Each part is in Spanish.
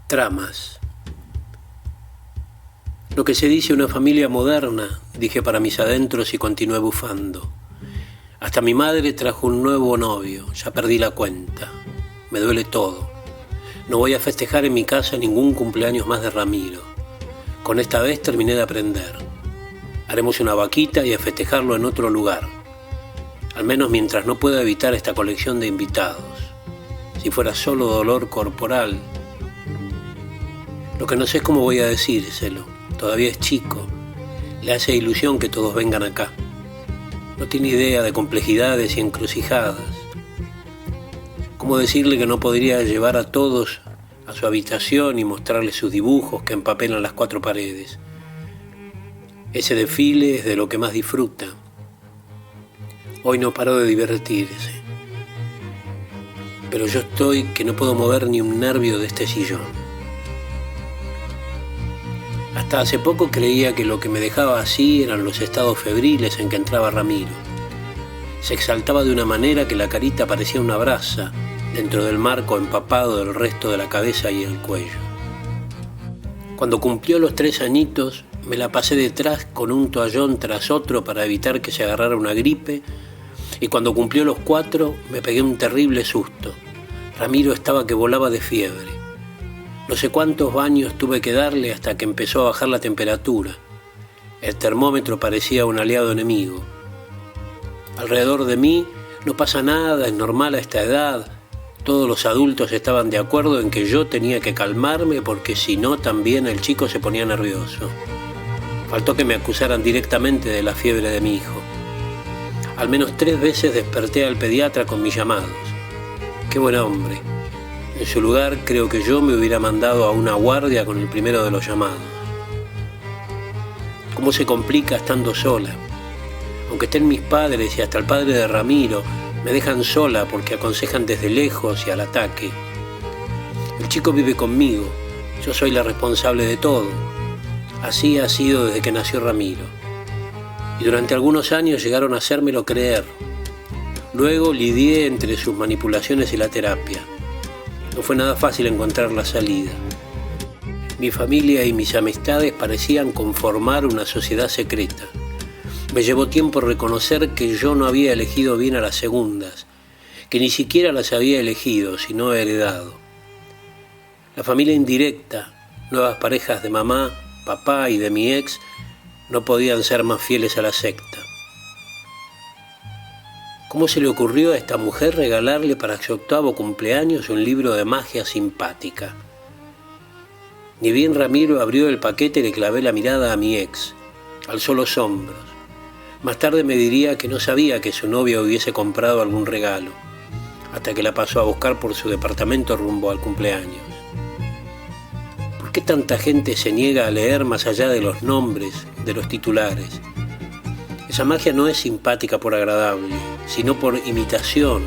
Tramas. Lo que se dice una familia moderna, dije para mis adentros y continué bufando. Hasta mi madre trajo un nuevo novio, ya perdí la cuenta. Me duele todo. No voy a festejar en mi casa ningún cumpleaños más de Ramiro. Con esta vez terminé de aprender. Haremos una vaquita y a festejarlo en otro lugar. Al menos mientras no pueda evitar esta colección de invitados. Si fuera solo dolor corporal. Lo que no sé es cómo voy a decírselo. Todavía es chico. Le hace ilusión que todos vengan acá. No tiene idea de complejidades y encrucijadas. ¿Cómo decirle que no podría llevar a todos a su habitación y mostrarles sus dibujos que empapelan las cuatro paredes? Ese desfile es de lo que más disfruta. Hoy no paró de divertirse. Pero yo estoy que no puedo mover ni un nervio de este sillón. Hasta hace poco creía que lo que me dejaba así eran los estados febriles en que entraba Ramiro. Se exaltaba de una manera que la carita parecía una brasa dentro del marco empapado del resto de la cabeza y el cuello. Cuando cumplió los 3 añitos, me la pasé detrás con un toallón tras otro para evitar que se agarrara una gripe, y cuando cumplió los 4 me pegué un terrible susto. Ramiro estaba que volaba de fiebre. No sé cuántos baños tuve que darle hasta que empezó a bajar la temperatura. El termómetro parecía un aliado enemigo. Alrededor de mí no pasa nada, es normal a esta edad. Todos los adultos estaban de acuerdo en que yo tenía que calmarme porque si no también el chico se ponía nervioso. Faltó que me acusaran directamente de la fiebre de mi hijo. Al menos 3 veces desperté al pediatra con mis llamados. Qué buen hombre. En su lugar, creo que yo me hubiera mandado a una guardia con el primero de los llamados. ¿Cómo se complica estando sola? Aunque estén mis padres y hasta el padre de Ramiro, me dejan sola porque aconsejan desde lejos y al ataque. El chico vive conmigo, yo soy la responsable de todo. Así ha sido desde que nació Ramiro. Y durante algunos años llegaron a hacérmelo creer. Luego lidié entre sus manipulaciones y la terapia. No fue nada fácil encontrar la salida. Mi familia y mis amistades parecían conformar una sociedad secreta. Me llevó tiempo reconocer que yo no había elegido bien a las segundas, que ni siquiera las había elegido, sino heredado. La familia indirecta, nuevas parejas de mamá, papá y de mi ex, no podían ser más fieles a la secta. ¿Cómo se le ocurrió a esta mujer regalarle para su 8º cumpleaños un libro de magia simpática? Ni bien Ramiro abrió el paquete le clavé la mirada a mi ex. Alzó los hombros. Más tarde me diría que no sabía que su novia hubiese comprado algún regalo, hasta que la pasó a buscar por su departamento rumbo al cumpleaños. ¿Por qué tanta gente se niega a leer más allá de los nombres, de los titulares? Esa magia no es simpática por agradable, sino por imitación.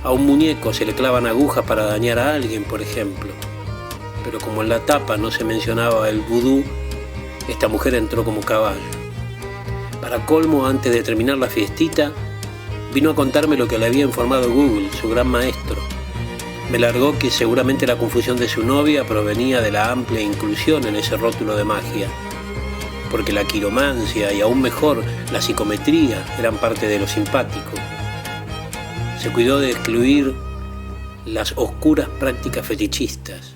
A un muñeco se le clavan agujas para dañar a alguien, por ejemplo. Pero como en la tapa no se mencionaba el vudú, esta mujer entró como caballo. Para colmo, antes de terminar la fiestita, vino a contarme lo que le había informado Google, su gran maestro. Me largó que seguramente la confusión de su novia provenía de la amplia inclusión en ese rótulo de magia, porque la quiromancia y aún mejor la psicometría eran parte de lo simpático. Se cuidó de excluir las oscuras prácticas fetichistas.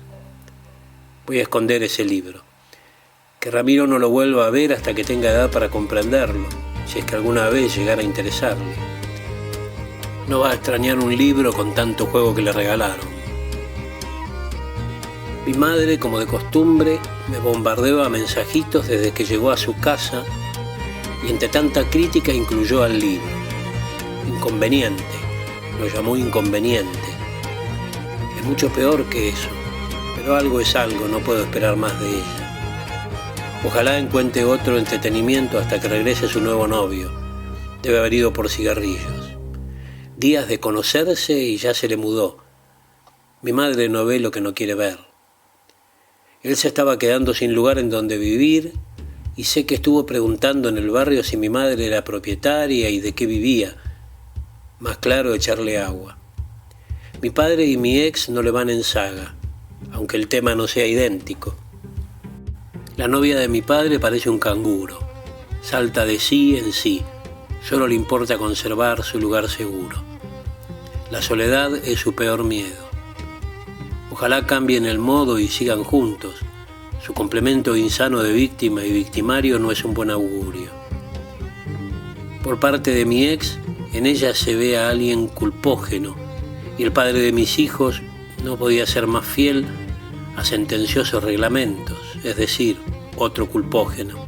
Voy a esconder ese libro. Que Ramiro no lo vuelva a ver hasta que tenga edad para comprenderlo, si es que alguna vez llegara a interesarle. No va a extrañar un libro con tanto juego que le regalaron. Mi madre, como de costumbre, me bombardeaba mensajitos desde que llegó a su casa y entre tanta crítica incluyó al libro. Inconveniente, lo llamó inconveniente. Es mucho peor que eso, pero algo es algo, no puedo esperar más de ella. Ojalá encuentre otro entretenimiento hasta que regrese su nuevo novio. Debe haber ido por cigarrillos. Días de conocerse y ya se le mudó. Mi madre no ve lo que no quiere ver. Él se estaba quedando sin lugar en donde vivir y sé que estuvo preguntando en el barrio si mi madre era propietaria y de qué vivía. Más claro, echarle agua. Mi padre y mi ex no le van en saga. aunque el tema no sea idéntico. La novia de mi padre parece un canguro, salta de sí en sí, solo le importa conservar su lugar seguro. La soledad es su peor miedo. Ojalá cambien el modo y sigan juntos. Su complemento insano de víctima y victimario no es un buen augurio. Por parte de mi ex, en ella se ve a alguien culpógeno, y el padre de mis hijos no podía ser más fiel a sentenciosos reglamentos, es decir, otro culpógeno.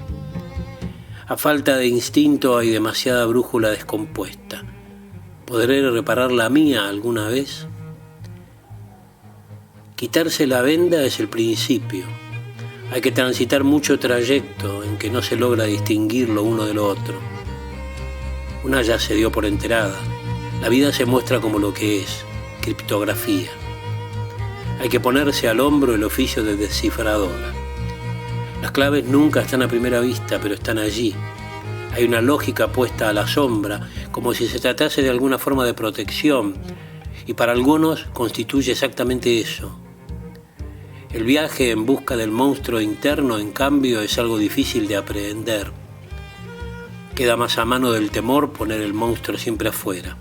A falta de instinto hay demasiada brújula descompuesta. ¿Podré reparar la mía alguna vez? Quitarse la venda es el principio. Hay que transitar mucho trayecto en que no se logra distinguir lo uno de lo otro. Una ya se dio por enterada. La vida se muestra como lo que es, criptografía. Hay que ponerse al hombro el oficio de descifradora. Las claves nunca están a primera vista, pero están allí. Hay una lógica puesta a la sombra, como si se tratase de alguna forma de protección, y para algunos constituye exactamente eso. El viaje en busca del monstruo interno, en cambio, es algo difícil de aprehender. Queda más a mano del temor poner el monstruo siempre afuera.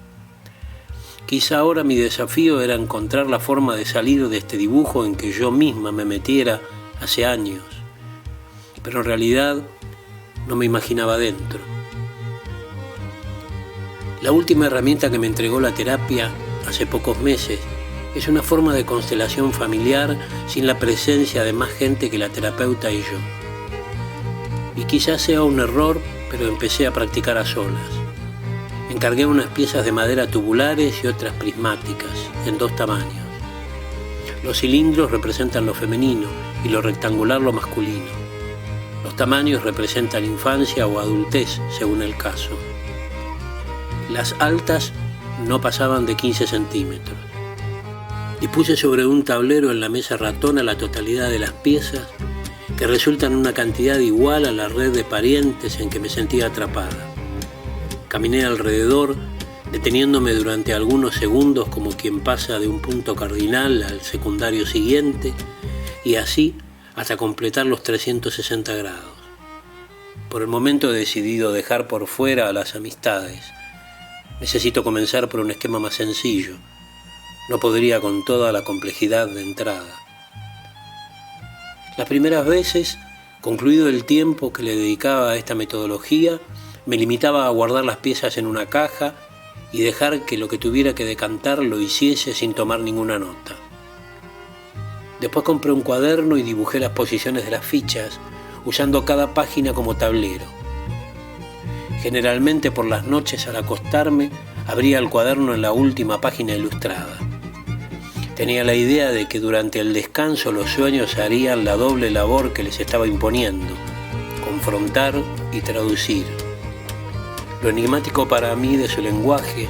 Quizá ahora mi desafío era encontrar la forma de salir de este dibujo en que yo misma me metiera hace años, pero en realidad no me imaginaba dentro. La última herramienta que me entregó la terapia hace pocos meses es una forma de constelación familiar sin la presencia de más gente que la terapeuta y yo. Y quizás sea un error, pero empecé a practicar a solas. Encargué unas piezas de madera tubulares y otras prismáticas, en 2 tamaños. Los cilindros representan lo femenino y lo rectangular lo masculino. Los tamaños representan infancia o adultez, según el caso. Las altas no pasaban de 15 centímetros. Dispuse sobre un tablero en la mesa ratona la totalidad de las piezas, que resultan una cantidad igual a la red de parientes en que me sentía atrapada. Caminé alrededor, deteniéndome durante algunos segundos como quien pasa de un punto cardinal al secundario siguiente, y así hasta completar los 360 grados. Por el momento he decidido dejar por fuera a las amistades. Necesito comenzar por un esquema más sencillo. No podría con toda la complejidad de entrada. Las primeras veces, concluido el tiempo que le dedicaba a esta metodología, me limitaba a guardar las piezas en una caja y dejar que lo que tuviera que decantar lo hiciese sin tomar ninguna nota. Después compré un cuaderno y dibujé las posiciones de las fichas, usando cada página como tablero. Generalmente por las noches al acostarme, abría el cuaderno en la última página ilustrada. Tenía la idea de que durante el descanso los sueños harían la doble labor que les estaba imponiendo, confrontar y traducir. Lo enigmático para mí de su lenguaje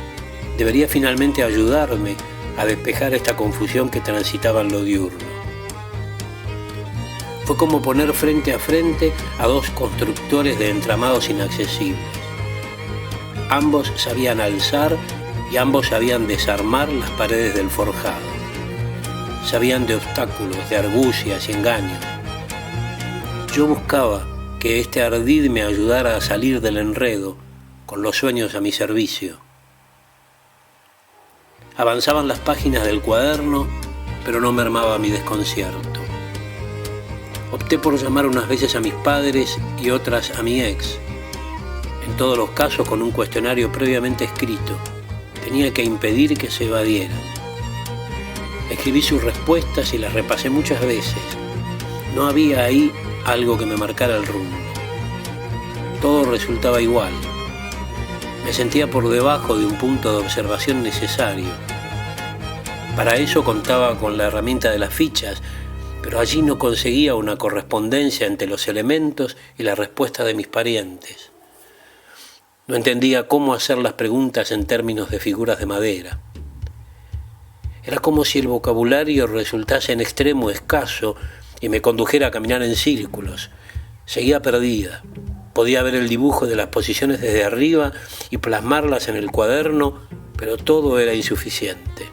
debería finalmente ayudarme a despejar esta confusión que transitaba en lo diurno. Fue como poner frente a frente a 2 constructores de entramados inaccesibles. Ambos sabían alzar y ambos sabían desarmar las paredes del forjado. Sabían de obstáculos, de argucias y engaños. Yo buscaba que este ardid me ayudara a salir del enredo, con los sueños a mi servicio. Avanzaban las páginas del cuaderno, pero no mermaba mi desconcierto. Opté por llamar unas veces a mis padres y otras a mi ex. En todos los casos con un cuestionario previamente escrito. Tenía que impedir que se evadieran. Escribí sus respuestas y las repasé muchas veces. No había ahí algo que me marcara el rumbo. Todo resultaba igual. Me sentía por debajo de un punto de observación necesario. Para eso contaba con la herramienta de las fichas, pero allí no conseguía una correspondencia entre los elementos y la respuesta de mis parientes. No entendía cómo hacer las preguntas en términos de figuras de madera. Era como si el vocabulario resultase en extremo escaso y me condujera a caminar en círculos. Seguía perdida. Podía ver el dibujo de las posiciones desde arriba y plasmarlas en el cuaderno, pero todo era insuficiente.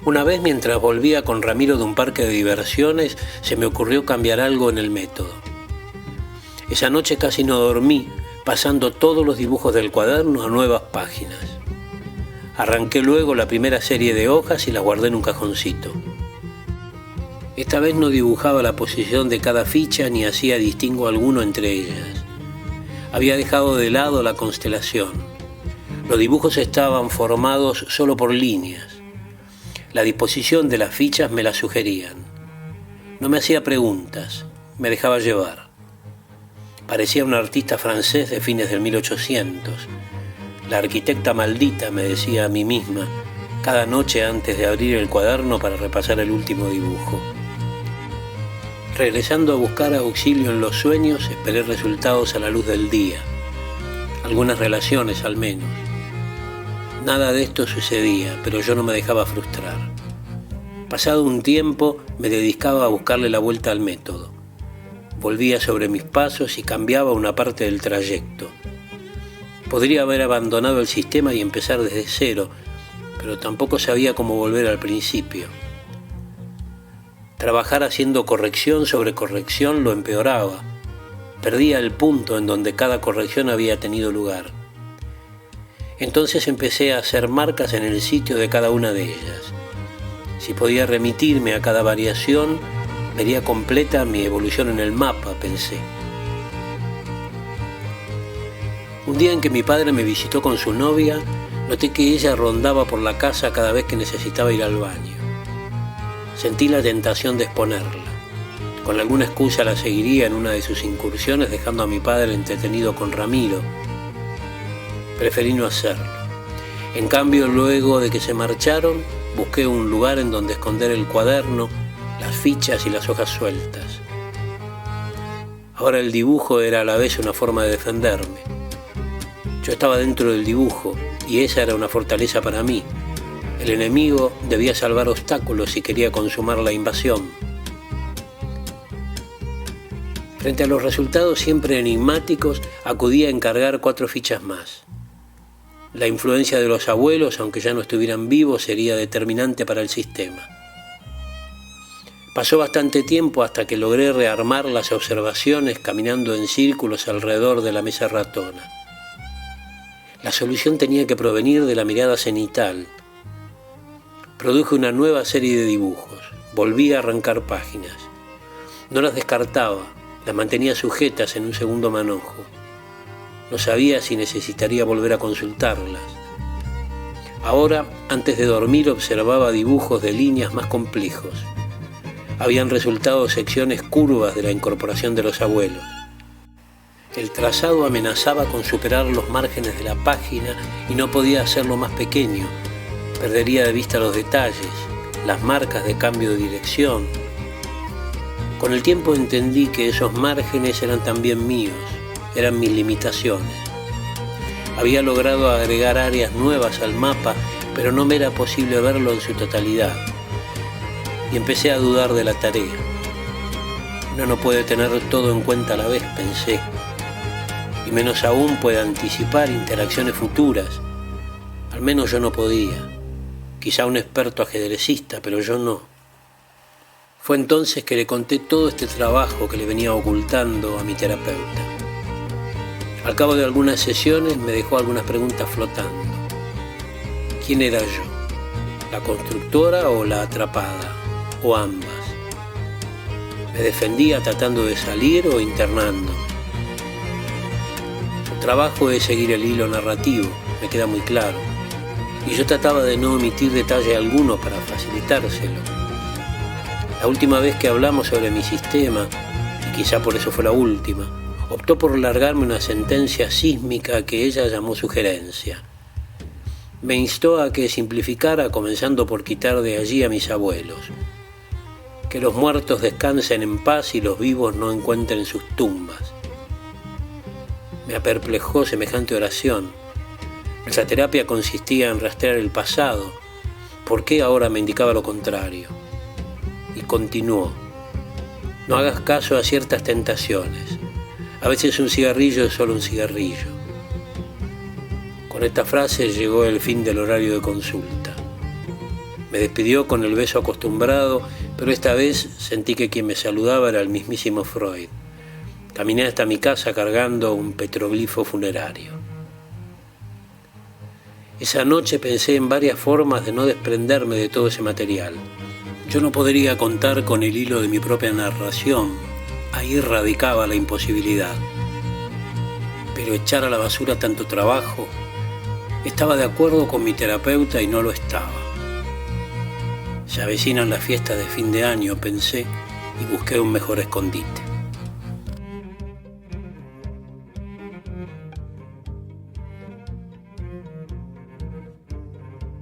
Una vez, mientras volvía con Ramiro de un parque de diversiones, se me ocurrió cambiar algo en el método. Esa noche casi no dormí, pasando todos los dibujos del cuaderno a nuevas páginas. Arranqué luego la primera serie de hojas y las guardé en un cajoncito. Esta vez no dibujaba la posición de cada ficha ni hacía distingo alguno entre ellas. Había dejado de lado la constelación. Los dibujos estaban formados solo por líneas. La disposición de las fichas me la sugerían. No me hacía preguntas, me dejaba llevar. Parecía un artista francés de fines del 1800. La arquitecta maldita, me decía a mí misma, cada noche antes de abrir el cuaderno para repasar el último dibujo. Regresando a buscar auxilio en los sueños, esperé resultados a la luz del día. Algunas relaciones al menos. Nada de esto sucedía, pero yo no me dejaba frustrar. Pasado un tiempo, me dedicaba a buscarle la vuelta al método. Volvía sobre mis pasos y cambiaba una parte del trayecto. Podría haber abandonado el sistema y empezar desde cero, pero tampoco sabía cómo volver al principio. Trabajar haciendo corrección sobre corrección lo empeoraba. Perdía el punto en donde cada corrección había tenido lugar. Entonces empecé a hacer marcas en el sitio de cada una de ellas. Si podía remitirme a cada variación, vería completa mi evolución en el mapa, pensé. Un día en que mi padre me visitó con su novia, noté que ella rondaba por la casa cada vez que necesitaba ir al baño. Sentí la tentación de exponerla. Con alguna excusa la seguiría en una de sus incursiones, dejando a mi padre entretenido con Ramiro. Preferí no hacerlo. En cambio, luego de que se marcharon, busqué un lugar en donde esconder el cuaderno, las fichas y las hojas sueltas. Ahora el dibujo era a la vez una forma de defenderme. Yo estaba dentro del dibujo y esa era una fortaleza para mí. El enemigo debía salvar obstáculos si quería consumar la invasión. Frente a los resultados siempre enigmáticos, acudí a encargar 4 fichas más. La influencia de los abuelos, aunque ya no estuvieran vivos, sería determinante para el sistema. Pasó bastante tiempo hasta que logré rearmar las observaciones caminando en círculos alrededor de la mesa ratona. La solución tenía que provenir de la mirada cenital. Produje una nueva serie de dibujos. Volví a arrancar páginas. No las descartaba, las mantenía sujetas en un segundo manojo. No sabía si necesitaría volver a consultarlas. Ahora, antes de dormir, observaba dibujos de líneas más complejos. Habían resultado secciones curvas de la incorporación de los abuelos. El trazado amenazaba con superar los márgenes de la página y no podía hacerlo más pequeño. Perdería de vista los detalles, las marcas de cambio de dirección. Con el tiempo entendí que esos márgenes eran también míos, eran mis limitaciones. Había logrado agregar áreas nuevas al mapa, pero no me era posible verlo en su totalidad. Y empecé a dudar de la tarea. Uno no puede tener todo en cuenta a la vez, pensé. Y menos aún puede anticipar interacciones futuras. Al menos yo no podía. Quizá un experto ajedrecista, pero yo no. Fue entonces que le conté todo este trabajo que le venía ocultando a mi terapeuta. Al cabo de algunas sesiones me dejó algunas preguntas flotando. ¿Quién era yo? ¿La constructora o la atrapada? ¿O ambas? ¿Me defendía tratando de salir o internándome? Su trabajo es seguir el hilo narrativo, me queda muy claro. Y yo trataba de no omitir detalle alguno para facilitárselo. La última vez que hablamos sobre mi sistema, y quizá por eso fue la última, optó por largarme una sentencia sísmica que ella llamó sugerencia. Me instó a que simplificara, comenzando por quitar de allí a mis abuelos. Que los muertos descansen en paz y los vivos no encuentren sus tumbas. Me aperplejó semejante oración. Esa terapia consistía en rastrear el pasado. ¿Por qué ahora me indicaba lo contrario? Y continuó. No hagas caso a ciertas tentaciones. A veces un cigarrillo es solo un cigarrillo. Con esta frase llegó el fin del horario de consulta. Me despidió con el beso acostumbrado, pero esta vez sentí que quien me saludaba era el mismísimo Freud. Caminé hasta mi casa cargando un petroglifo funerario. Esa noche pensé en varias formas de no desprenderme de todo ese material. Yo no podría contar con el hilo de mi propia narración. Ahí radicaba la imposibilidad. Pero echar a la basura tanto trabajo, estaba de acuerdo con mi terapeuta y no lo estaba. Se avecinan las fiestas de fin de año, pensé, y busqué un mejor escondite.